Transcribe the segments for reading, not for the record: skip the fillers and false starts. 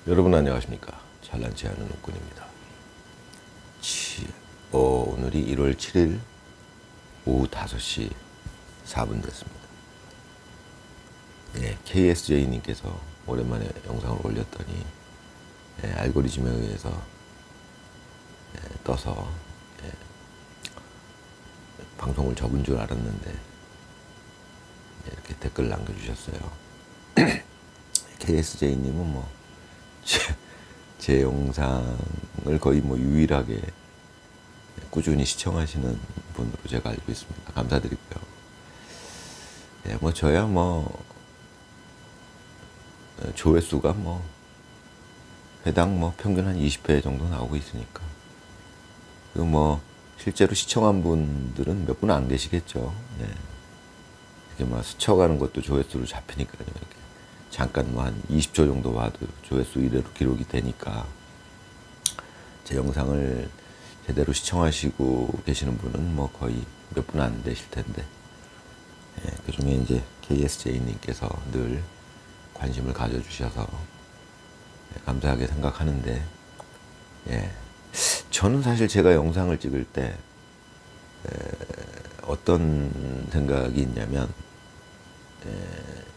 여러분 안녕하십니까. 잘난지 않은 웃군입니다. 오늘이 1월 7일 오후 5시 4분 됐습니다. KSJ님께서 오랜만에 영상을 올렸더니 알고리즘에 의해서 떠서 방송을 접은 줄 알았는데 이렇게 댓글 남겨주셨어요. KSJ님은 제 영상을 거의 유일하게 꾸준히 시청하시는 분으로 제가 알고 있습니다. 감사드리고요. 저야 조회수가 회당 평균 한 20회 정도 나오고 있으니까. 그리고 실제로 시청한 분들은 몇 분 안 계시겠죠. 이렇게 스쳐가는 것도 조회수로 잡히니까요. 이렇게 잠깐 한 20초 정도 봐도 조회수 이래로 기록이 되니까 제 영상을 제대로 시청하시고 계시는 분은 거의 몇 분 안 되실 텐데, 그 중에 이제 KSJ님께서 늘 관심을 가져주셔서 감사하게 생각하는데, 저는 사실 제가 영상을 찍을 때 어떤 생각이 있냐면,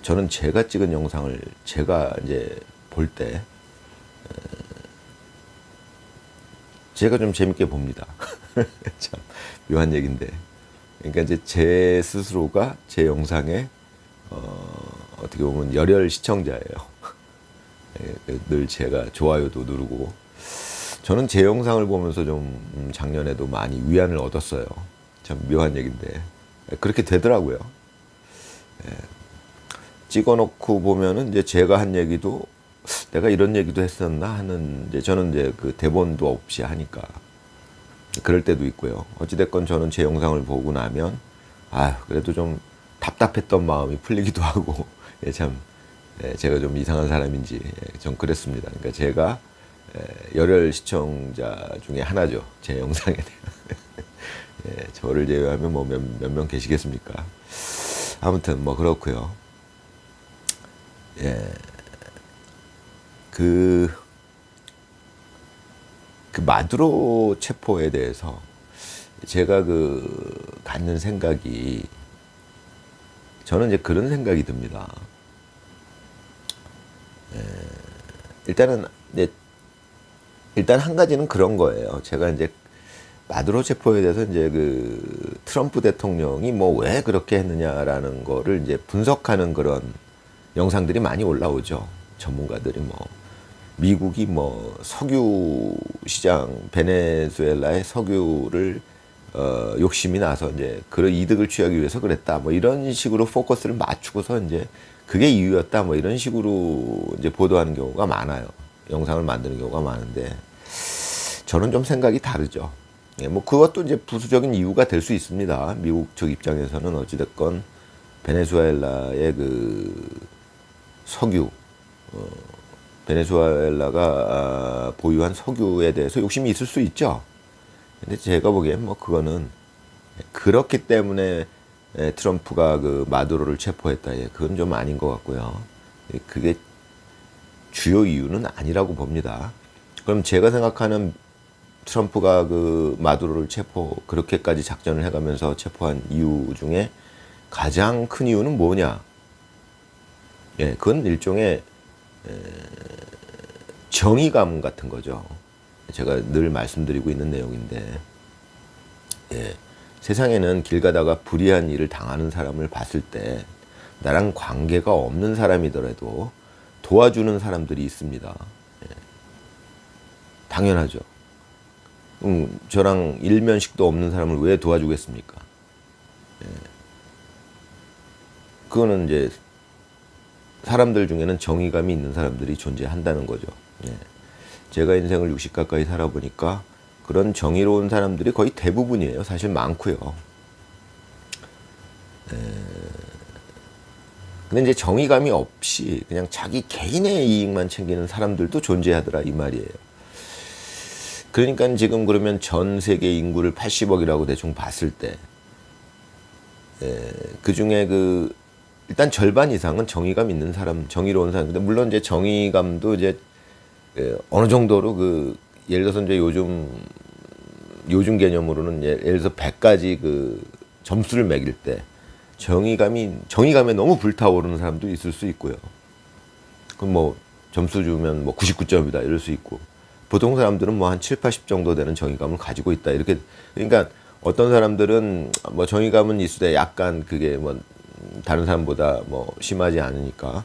저는 제가 찍은 영상을 제가 이제 볼 때 제가 좀 재밌게 봅니다. 참 묘한 얘기인데, 그러니까 이제 제 스스로가 제 영상에 어떻게 보면 열혈 시청자예요. 늘 제가 좋아요도 누르고, 저는 제 영상을 보면서 좀 작년에도 많이 위안을 얻었어요. 참 묘한 얘기인데 그렇게 되더라고요. 찍어놓고 보면은 이제 제가 한 얘기도 내가 이런 얘기도 했었나 하는, 이제 저는 이제 그 대본도 없이 하니까 그럴 때도 있고요. 어찌됐건 저는 제 영상을 보고 나면 그래도 좀 답답했던 마음이 풀리기도 하고 참 제가 좀 이상한 사람인지 좀 그랬습니다. 그러니까 제가 열혈 시청자 중에 하나죠. 제 영상에 대한. 저를 제외하면 몇 명 계시겠습니까? 아무튼 그렇고요. 그 마두로 체포에 대해서 제가 갖는 생각이, 저는 이제 그런 생각이 듭니다. 일단 한 가지는 그런 거예요. 제가 이제 마두로 체포에 대해서 이제 트럼프 대통령이 왜 그렇게 했느냐라는 거를 이제 분석하는 그런 영상들이 많이 올라오죠. 전문가들이 미국이 석유 시장, 베네수엘라의 석유를 욕심이 나서 이제 그런 이득을 취하기 위해서 그랬다. 이런 식으로 포커스를 맞추고서 이제 그게 이유였다. 이런 식으로 이제 보도하는 경우가 많아요. 영상을 만드는 경우가 많은데, 저는 좀 생각이 다르죠. 그것도 이제 부수적인 이유가 될 수 있습니다. 미국 측 입장에서는 어찌됐건 베네수엘라의 석유, 베네수엘라가 보유한 석유에 대해서 욕심이 있을 수 있죠. 근데 제가 보기엔 그거는 그렇기 때문에 트럼프가 마두로를 체포했다. 그건 좀 아닌 것 같고요. 그게 주요 이유는 아니라고 봅니다. 그럼 제가 생각하는 트럼프가 마두로를 그렇게까지 작전을 해가면서 체포한 이유 중에 가장 큰 이유는 뭐냐? 그건 일종의 정의감 같은 거죠. 제가 늘 말씀드리고 있는 내용인데, 세상에는 길 가다가 불의한 일을 당하는 사람을 봤을 때 나랑 관계가 없는 사람이더라도 도와주는 사람들이 있습니다. 당연하죠. 저랑 일면식도 없는 사람을 왜 도와주겠습니까? 그거는 이제 사람들 중에는 정의감이 있는 사람들이 존재한다는 거죠. 제가 인생을 60 가까이 살아보니까 그런 정의로운 사람들이 거의 대부분이에요. 사실 많고요. 근데 이제 정의감이 없이 그냥 자기 개인의 이익만 챙기는 사람들도 존재하더라, 이 말이에요. 그러니까 지금 그러면 전 세계 인구를 80억이라고 대충 봤을 때, 그 중에 일단 절반 이상은 정의감 있는 사람, 정의로운 사람. 근데 물론 이제 정의감도 이제 어느 정도로 예를 들어서 이제 요즘 개념으로는 예를 들어서 100가지 점수를 매길 때 정의감에 너무 불타오르는 사람도 있을 수 있고요. 그럼 뭐 점수 주면 뭐 99점이다 이럴 수 있고, 보통 사람들은 뭐 한 7, 80 정도 되는 정의감을 가지고 있다 이렇게. 그러니까 어떤 사람들은 뭐 정의감은 있으되 약간 그게 뭐 다른 사람보다 뭐 심하지 않으니까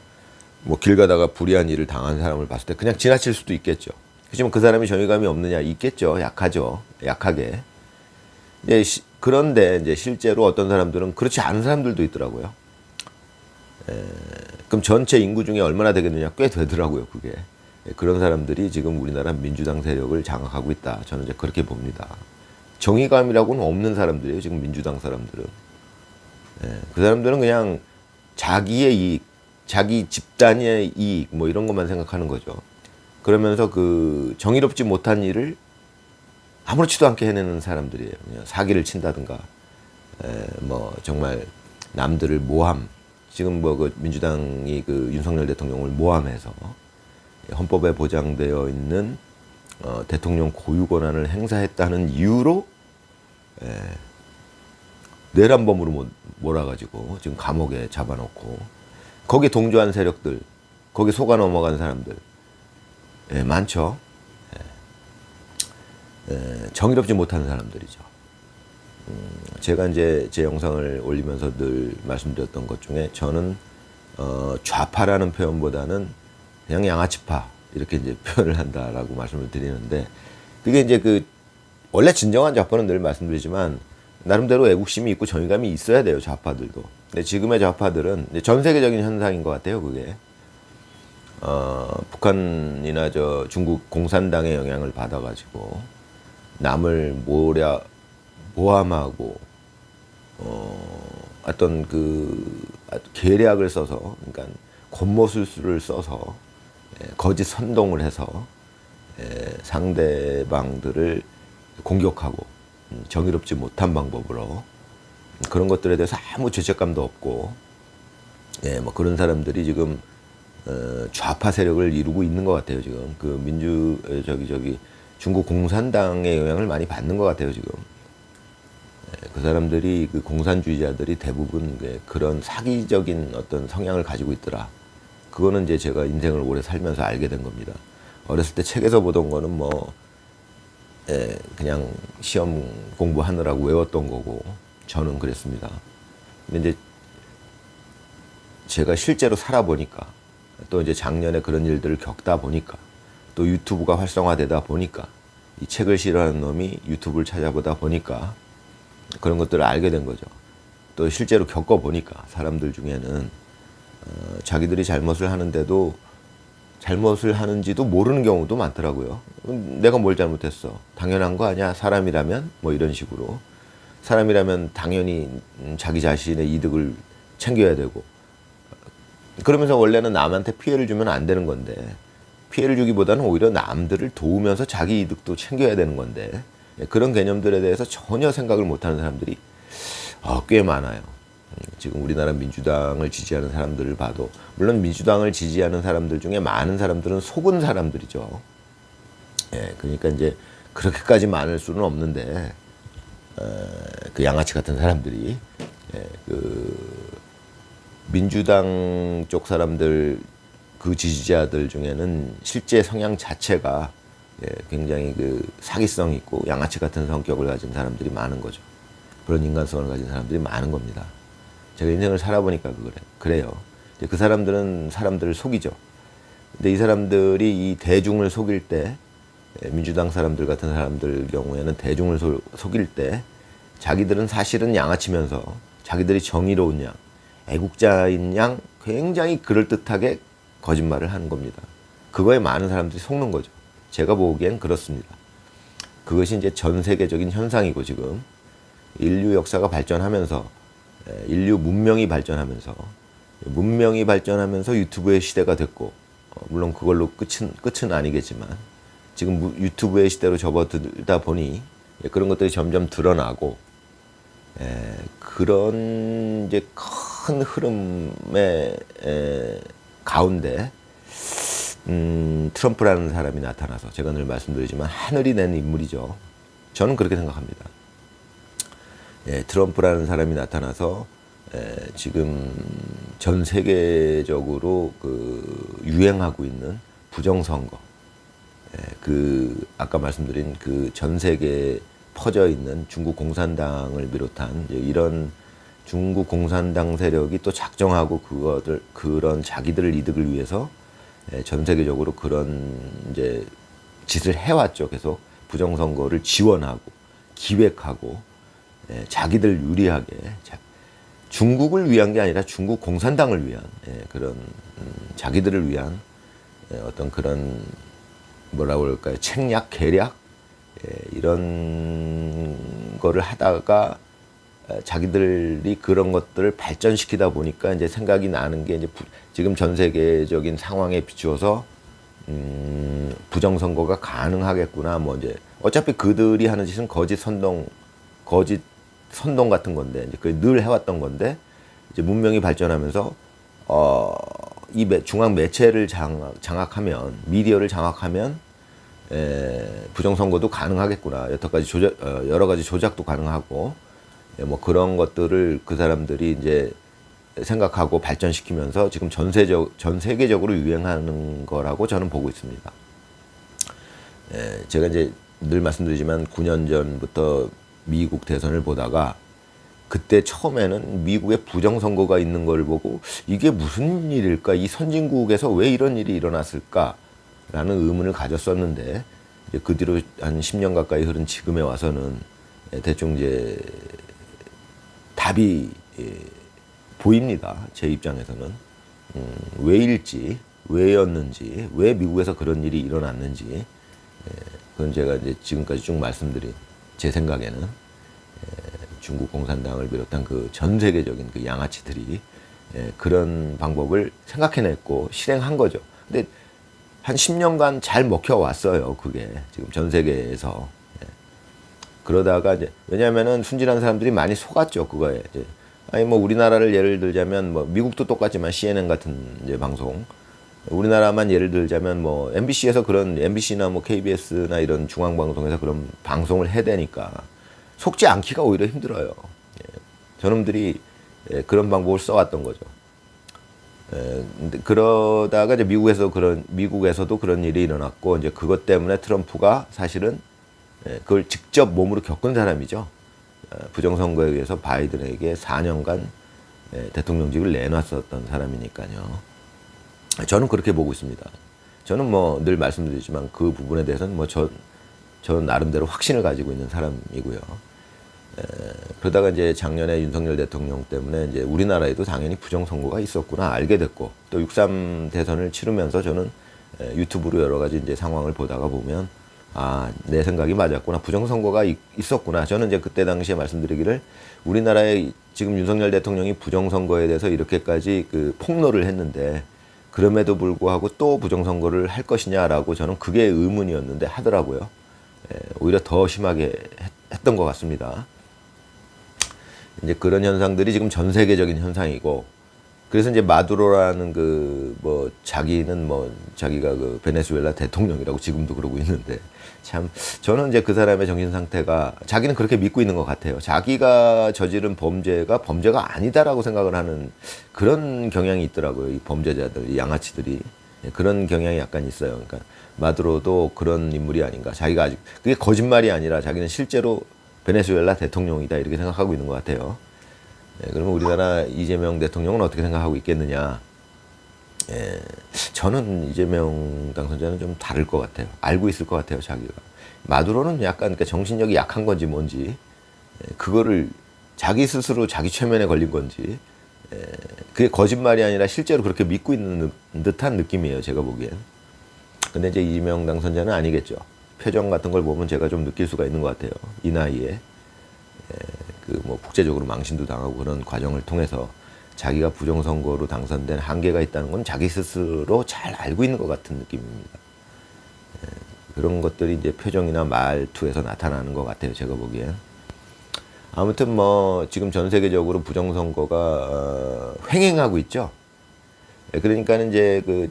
뭐 길 가다가 불의한 일을 당한 사람을 봤을 때 그냥 지나칠 수도 있겠죠. 하지만 그 사람이 정의감이 없느냐? 있겠죠. 약하죠. 약하게. 그런데 이제 실제로 어떤 사람들은 그렇지 않은 사람들도 있더라고요. 그럼 전체 인구 중에 얼마나 되겠느냐? 꽤 되더라고요, 그게. 그런 사람들이 지금 우리나라 민주당 세력을 장악하고 있다. 저는 이제 그렇게 봅니다. 정의감이라고는 없는 사람들이에요, 지금 민주당 사람들은. 그 사람들은 그냥 자기의 이익, 자기 집단의 이익, 뭐 이런 것만 생각하는 거죠. 그러면서 정의롭지 못한 일을 아무렇지도 않게 해내는 사람들이에요. 그냥 사기를 친다든가, 뭐 정말 남들을 모함. 지금 뭐 민주당이 윤석열 대통령을 모함해서 헌법에 보장되어 있는 대통령 고유 권한을 행사했다는 이유로 내란범으로 몰아가지고 지금 감옥에 잡아놓고, 거기에 동조한 세력들, 거기에 속아 넘어간 사람들 많죠. 정의롭지 못한 사람들이죠. 제가 이제 제 영상을 올리면서 늘 말씀드렸던 것 중에 저는 좌파라는 표현보다는 그냥 양아치파 이렇게 이제 표현을 한다라고 말씀을 드리는데, 그게 이제 원래 진정한 좌파는 늘 말씀드리지만 나름대로 애국심이 있고 정의감이 있어야 돼요, 좌파들도. 근데 지금의 좌파들은 이제 전 세계적인 현상인 것 같아요, 그게. 북한이나 중국 공산당의 영향을 받아가지고 남을 모함하고 어떤 계략을 써서, 그러니까 권모술수를 써서 거짓 선동을 해서 상대방들을 공격하고 정의롭지 못한 방법으로, 그런 것들에 대해서 아무 죄책감도 없고, 뭐 그런 사람들이 지금 좌파 세력을 이루고 있는 것 같아요. 지금 중국 공산당의 영향을 많이 받는 것 같아요. 지금 그 사람들이, 공산주의자들이 대부분 그런 사기적인 어떤 성향을 가지고 있더라. 그거는 이제 제가 인생을 오래 살면서 알게 된 겁니다. 어렸을 때 책에서 보던 거는 뭐 그냥 시험 공부하느라고 외웠던 거고, 저는 그랬습니다. 근데 이제 제가 실제로 살아보니까, 또 이제 작년에 그런 일들을 겪다 보니까, 또 유튜브가 활성화되다 보니까, 이 책을 싫어하는 놈이 유튜브를 찾아보다 보니까 그런 것들을 알게 된 거죠. 또 실제로 겪어보니까 사람들 중에는 자기들이 잘못을 하는데도 잘못을 하는지도 모르는 경우도 많더라고요. 내가 뭘 잘못했어? 당연한 거 아니야? 사람이라면? 뭐 이런 식으로. 사람이라면 당연히 자기 자신의 이득을 챙겨야 되고, 그러면서 원래는 남한테 피해를 주면 안 되는 건데, 피해를 주기보다는 오히려 남들을 도우면서 자기 이득도 챙겨야 되는 건데, 그런 개념들에 대해서 전혀 생각을 못하는 사람들이 꽤 많아요. 지금 우리나라 민주당을 지지하는 사람들을 봐도, 물론 민주당을 지지하는 사람들 중에 많은 사람들은 속은 사람들이죠. 그러니까 이제 그렇게까지 많을 수는 없는데, 그 양아치 같은 사람들이, 민주당 쪽 사람들, 그 지지자들 중에는 실제 성향 자체가 굉장히 사기성 있고 양아치 같은 성격을 가진 사람들이 많은 거죠. 그런 인간성을 가진 사람들이 많은 겁니다. 제가 인생을 살아보니까 그래요. 그 사람들은 사람들을 속이죠. 근데 이 사람들이 이 대중을 속일 때, 민주당 사람들 같은 사람들 경우에는 대중을 속일 때, 자기들은 사실은 양아치면서 자기들이 정의로운 양, 애국자인 양 굉장히 그럴듯하게 거짓말을 하는 겁니다. 그거에 많은 사람들이 속는 거죠. 제가 보기엔 그렇습니다. 그것이 이제 전 세계적인 현상이고, 지금 인류 역사가 발전하면서, 인류 문명이 발전하면서 유튜브의 시대가 됐고, 물론 그걸로 끝은 아니겠지만, 지금 유튜브의 시대로 접어들다 보니 그런 것들이 점점 드러나고, 그런 이제 큰 흐름의 가운데 트럼프라는 사람이 나타나서 제가 늘 말씀드리지만 하늘이 낸 인물이죠. 저는 그렇게 생각합니다. 예, 트럼프라는 사람이 나타나서 지금 전 세계적으로 그 유행하고 있는 부정선거, 그 아까 말씀드린 그 전 세계에 퍼져 있는 중국 공산당을 비롯한 이런 중국 공산당 세력이 또 작정하고 그런 자기들 이득을 위해서 전 세계적으로 그런 이제 짓을 해왔죠. 계속 부정선거를 지원하고 기획하고 자기들 유리하게 중국을 위한 게 아니라 중국 공산당을 위한 그런 자기들을 위한 어떤 그런 뭐라고 그럴까요? 책략, 계략 이런 거를 하다가 자기들이 그런 것들을 발전시키다 보니까 이제 생각이 나는 게 이제 지금 전 세계적인 상황에 비추어서 부정선거가 가능하겠구나. 뭐 이제 어차피 그들이 하는 짓은 거짓 선동 같은 건데 이제 그 늘 해왔던 건데 이제 문명이 발전하면서 이 중앙 매체를 장악하면 미디어를 장악하면 부정선거도 가능하겠구나. 여러 가지 조작도 가능하고 뭐 그런 것들을 그 사람들이 이제 생각하고 발전시키면서 지금 전 세계적으로 유행하는 거라고 저는 보고 있습니다. 제가 이제 늘 말씀드리지만 9년 전부터 미국 대선을 보다가 그때 처음에는 미국에 부정선거가 있는 걸 보고 이게 무슨 일일까? 이 선진국에서 왜 이런 일이 일어났을까? 라는 의문을 가졌었는데 이제 그 뒤로 한 10년 가까이 흐른 지금에 와서는 대충 이제 답이 보입니다. 제 입장에서는 왜일지, 왜였는지, 왜 미국에서 그런 일이 일어났는지 그건 제가 이제 지금까지 쭉 말씀드린 제 생각에는 중국 공산당을 비롯한 그 전 세계적인 그 양아치들이 그런 방법을 생각해냈고 실행한 거죠. 근데 한 10년간 잘 먹혀왔어요. 그게 지금 전 세계에서. 그러다가 이제 왜냐하면은 순진한 사람들이 많이 속았죠. 그거에. 이제 아니 뭐 우리나라를 예를 들자면 뭐 미국도 똑같지만 CNN 같은 이제 방송. 우리나라만 예를 들자면 뭐 MBC에서 그런 MBC나 뭐 KBS나 이런 중앙방송에서 그런 방송을 해대니까 속지 않기가 오히려 힘들어요. 저놈들이 그런 방법을 써왔던 거죠. 근데 그러다가 이제 미국에서도 그런 일이 일어났고 이제 그것 때문에 트럼프가 사실은 그걸 직접 몸으로 겪은 사람이죠. 부정선거에 의해서 바이든에게 4년간 대통령직을 내놨었던 사람이니까요. 저는 그렇게 보고 있습니다. 저는 뭐 늘 말씀드리지만 그 부분에 대해서는 뭐 저 나름대로 확신을 가지고 있는 사람이고요. 그러다가 이제 작년에 윤석열 대통령 때문에 이제 우리나라에도 당연히 부정선거가 있었구나 알게 됐고 또 6.3 대선을 치르면서 저는 유튜브로 여러 가지 이제 상황을 보다가 보면 아, 내 생각이 맞았구나. 부정선거가 있었구나. 저는 이제 그때 당시에 말씀드리기를 우리나라에 지금 윤석열 대통령이 부정선거에 대해서 이렇게까지 그 폭로를 했는데 그럼에도 불구하고 또 부정선거를 할 것이냐라고 저는 그게 의문이었는데 하더라고요. 오히려 더 심하게 했던 것 같습니다. 이제 그런 현상들이 지금 전 세계적인 현상이고 그래서 이제 마두로라는 자기가 그 베네수엘라 대통령이라고 지금도 그러고 있는데 참 저는 이제 그 사람의 정신 상태가 자기는 그렇게 믿고 있는 것 같아요. 자기가 저지른 범죄가 아니다라고 생각을 하는 그런 경향이 있더라고요. 이 범죄자들, 이 양아치들이 그런 경향이 약간 있어요. 그러니까 마두로도 그런 인물이 아닌가. 자기가 아직 그게 거짓말이 아니라 자기는 실제로 베네수엘라 대통령이다 이렇게 생각하고 있는 것 같아요. 그러면 우리나라 이재명 대통령은 어떻게 생각하고 있겠느냐? 저는 이재명 당선자는 좀 다를 것 같아요. 알고 있을 것 같아요, 자기가. 마두로는 약간 그러니까 정신력이 약한 건지 뭔지, 그거를 자기 스스로 자기 최면에 걸린 건지, 그게 거짓말이 아니라 실제로 그렇게 믿고 있는 듯한 느낌이에요, 제가 보기엔. 근데 이제 이재명 당선자는 아니겠죠. 표정 같은 걸 보면 제가 좀 느낄 수가 있는 것 같아요. 이 나이에. 그 뭐 국제적으로 망신도 당하고 그런 과정을 통해서 자기가 부정선거로 당선된 한계가 있다는 건 자기 스스로 잘 알고 있는 것 같은 느낌입니다. 그런 것들이 이제 표정이나 말투에서 나타나는 것 같아요. 제가 보기엔. 아무튼 뭐 지금 전 세계적으로 부정선거가 횡행하고 있죠. 그러니까는 이제 그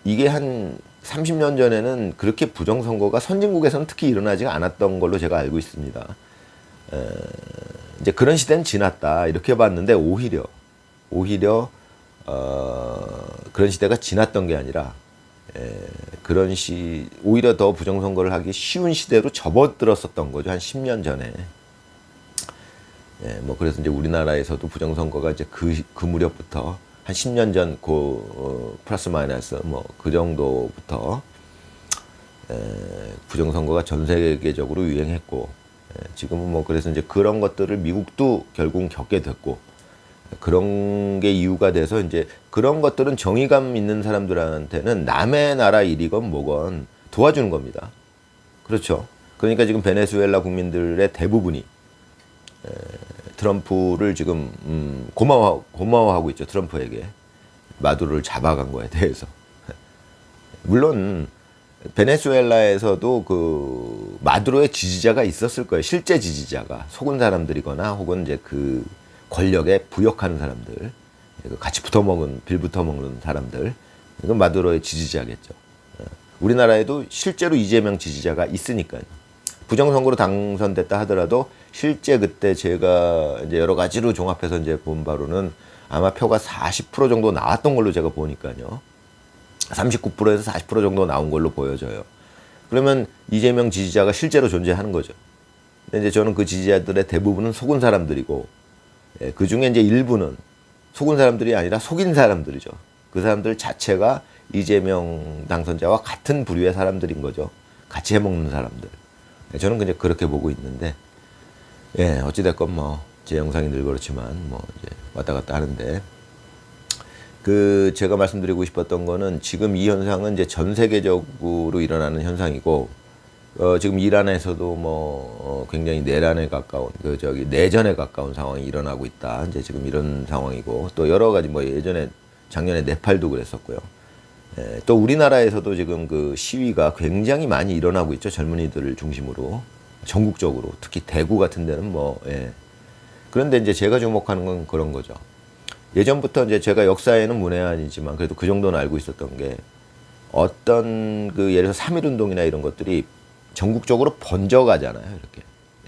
이게 한 30년 전에는 그렇게 부정선거가 선진국에서는 특히 일어나지 않았던 걸로 제가 알고 있습니다. 이제 그런 시대는 지났다 이렇게 봤는데 오히려 그런 시대가 지났던 게 아니라 오히려 더 부정선거를 하기 쉬운 시대로 접어들었었던 거죠. 한 10년 전에. 뭐 그래서 이제 우리나라에서도 부정선거가 이제 그 무렵부터 한 10년 전 플러스 마이너스 뭐 그 정도부터 부정선거가 전 세계적으로 유행했고, 지금은 뭐 그래서 이제 그런 것들을 미국도 결국 겪게 됐고, 그런 게 이유가 돼서 이제 그런 것들은 정의감 있는 사람들한테는 남의 나라 일이건 뭐건 도와주는 겁니다. 그렇죠. 그러니까 지금 베네수엘라 국민들의 대부분이 트럼프를 지금 고마워하고 있죠. 트럼프에게 마두로를 잡아간 거에 대해서. 물론 베네수엘라에서도 그 마두로의 지지자가 있었을 거예요. 실제 지지자가 속은 사람들이거나 혹은 이제 그 권력에 부역하는 사람들, 같이 빌 붙어먹는 사람들, 이건 마두로의 지지자겠죠. 우리나라에도 실제로 이재명 지지자가 있으니까요. 부정선거로 당선됐다 하더라도 실제 그때 제가 이제 여러 가지로 종합해서 이제 본 바로는 아마 표가 40% 정도 나왔던 걸로 제가 보니까요. 39%에서 40% 정도 나온 걸로 보여져요. 그러면 이재명 지지자가 실제로 존재하는 거죠. 근데 이제 저는 그 지지자들의 대부분은 속은 사람들이고, 그 중에 이제 일부는 속은 사람들이 아니라 속인 사람들이죠. 그 사람들 자체가 이재명 당선자와 같은 부류의 사람들인 거죠. 같이 해먹는 사람들. 저는 그냥 그렇게 보고 있는데, 어찌됐건 뭐, 제 영상이 늘 그렇지만, 뭐, 이제 왔다 갔다 하는데, 제가 말씀드리고 싶었던 거는 지금 이 현상은 이제 전 세계적으로 일어나는 현상이고, 지금 이란에서도 굉장히 내전에 가까운 상황이 일어나고 있다. 이제 지금 이런 상황이고, 또 여러 가지 작년에 네팔도 그랬었고요. 또 우리나라에서도 지금 그 시위가 굉장히 많이 일어나고 있죠. 젊은이들을 중심으로. 전국적으로. 특히 대구 같은 데는 그런데 이제 제가 주목하는 건 그런 거죠. 예전부터 이제 제가 역사에는 문외한이지만 그래도 그 정도는 알고 있었던 게, 어떤 예를 들어서 3.1 운동이나 이런 것들이 전국적으로 번져가잖아요. 이렇게.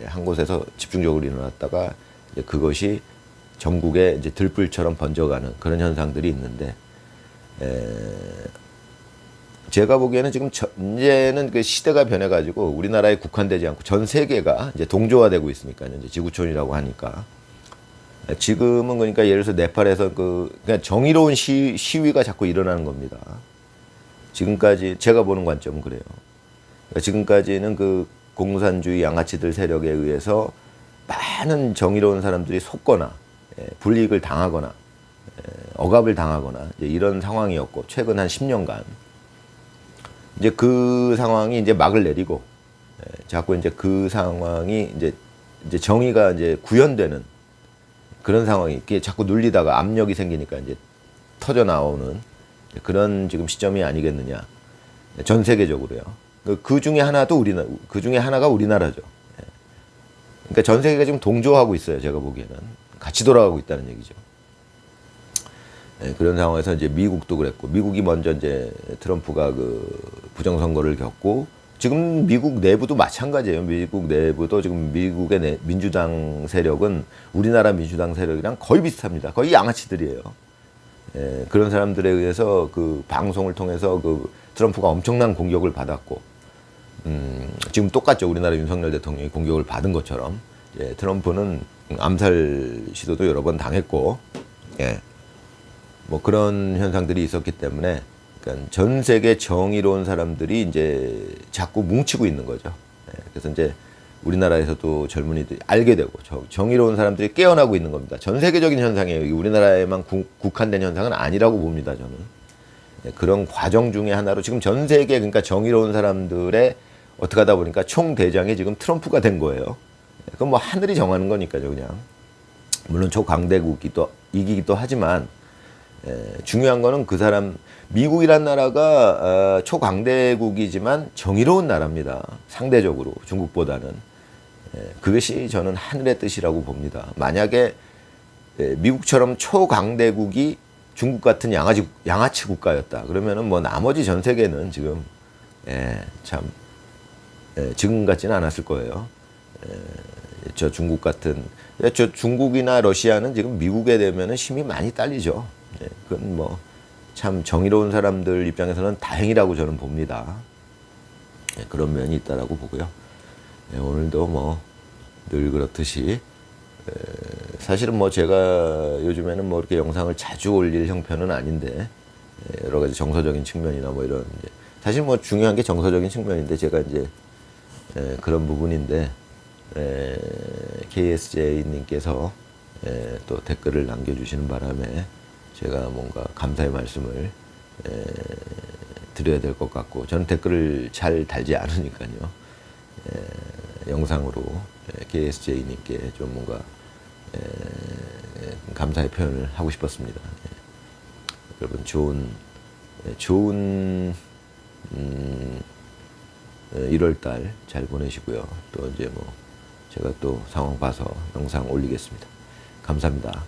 한 곳에서 집중적으로 일어났다가 이제 그것이 전국에 이제 들불처럼 번져가는 그런 현상들이 있는데, 제가 보기에는 지금 이제는 그 시대가 변해가지고 우리나라에 국한되지 않고 전 세계가 이제 동조화되고 있으니까요. 이제 지구촌이라고 하니까. 지금은 그러니까 예를 들어서 네팔에서 그냥 정의로운 시위가 자꾸 일어나는 겁니다. 지금까지 제가 보는 관점은 그래요. 그러니까 지금까지는 그 공산주의 양아치들 세력에 의해서 많은 정의로운 사람들이 속거나 불이익을 당하거나 억압을 당하거나 이런 상황이었고, 최근 한 10년간 이제 그 상황이 이제 막을 내리고, 자꾸 이제 그 상황이 이제 정의가 이제 구현되는 그런 상황이 이렇게 자꾸 눌리다가 압력이 생기니까 이제 터져 나오는 그런 지금 시점이 아니겠느냐. 전 세계적으로요. 그 중에 하나가 우리나라죠. 그러니까 전 세계가 지금 동조하고 있어요. 제가 보기에는 같이 돌아가고 있다는 얘기죠. 그런 상황에서 이제 미국도 그랬고, 미국이 먼저 이제 트럼프가 부정선거를 겪고, 지금 미국 내부도 마찬가지예요. 미국 내부도 지금 미국의 민주당 세력은 우리나라 민주당 세력이랑 거의 비슷합니다. 거의 양아치들이에요. 그런 사람들에 의해서 그 방송을 통해서 트럼프가 엄청난 공격을 받았고, 지금 똑같죠. 우리나라 윤석열 대통령이 공격을 받은 것처럼, 트럼프는 암살 시도도 여러 번 당했고, 뭐 그런 현상들이 있었기 때문에, 그러니까 전 세계 정의로운 사람들이 이제 자꾸 뭉치고 있는 거죠. 그래서 이제 우리나라에서도 젊은이들이 알게 되고, 정의로운 사람들이 깨어나고 있는 겁니다. 전 세계적인 현상이에요. 우리나라에만 국한된 현상은 아니라고 봅니다, 저는. 그런 과정 중에 하나로 지금 전 세계, 그러니까 정의로운 사람들의 어떻게 하다 보니까 총대장이 지금 트럼프가 된 거예요. 그건 뭐 하늘이 정하는 거니까요, 그냥. 물론 초강대국이기도 하지만, 중요한 거는 그 사람, 미국이란 나라가 초강대국이지만 정의로운 나라입니다. 상대적으로 중국보다는. 그것이 저는 하늘의 뜻이라고 봅니다. 만약에 미국처럼 초강대국이 중국보다는 정의로운 나라라면, 그것이 저는 하늘의 뜻이라고 봅니다. 만약에 미국처럼 초강대국이 중국보다는 정의로운 나라라면, 그것이 저는 하늘의 뜻이라고 봅니다. 만약에 미국처럼 초강대국이 중국보다는 정의로운 나라라면, 그것이 저는 하늘의 뜻이라고 봅니다. 만약에 미국처럼 초강대국이 중국 같은 양아치 국가였다. 그러면은 뭐 나머지 전 세계는 지금 참 지금 같지는 않았을 거예요. 저 중국 같은 저 중국이나 러시아는 지금 미국에 되면은 힘이 많이 딸리죠. 그건 뭐 참 정의로운 사람들 입장에서는 다행이라고 저는 봅니다. 그런 면이 있다라고 보고요. 오늘도 뭐 늘 그렇듯이 사실은 뭐 제가 요즘에는 뭐 이렇게 영상을 자주 올릴 형편은 아닌데 여러 가지 정서적인 측면이나 뭐 이런 사실 뭐 중요한 게 정서적인 측면인데 제가 이제 그런 부분인데 KSJ님께서 또 댓글을 남겨주시는 바람에 제가 뭔가 감사의 말씀을 드려야 될 것 같고 저는 댓글을 잘 달지 않으니까요. 영상으로 KSJ님께 좀 뭔가 감사의 표현을 하고 싶었습니다. 여러분 좋은 1월달 잘 보내시고요. 또 이제 뭐 제가 또 상황 봐서 영상 올리겠습니다. 감사합니다.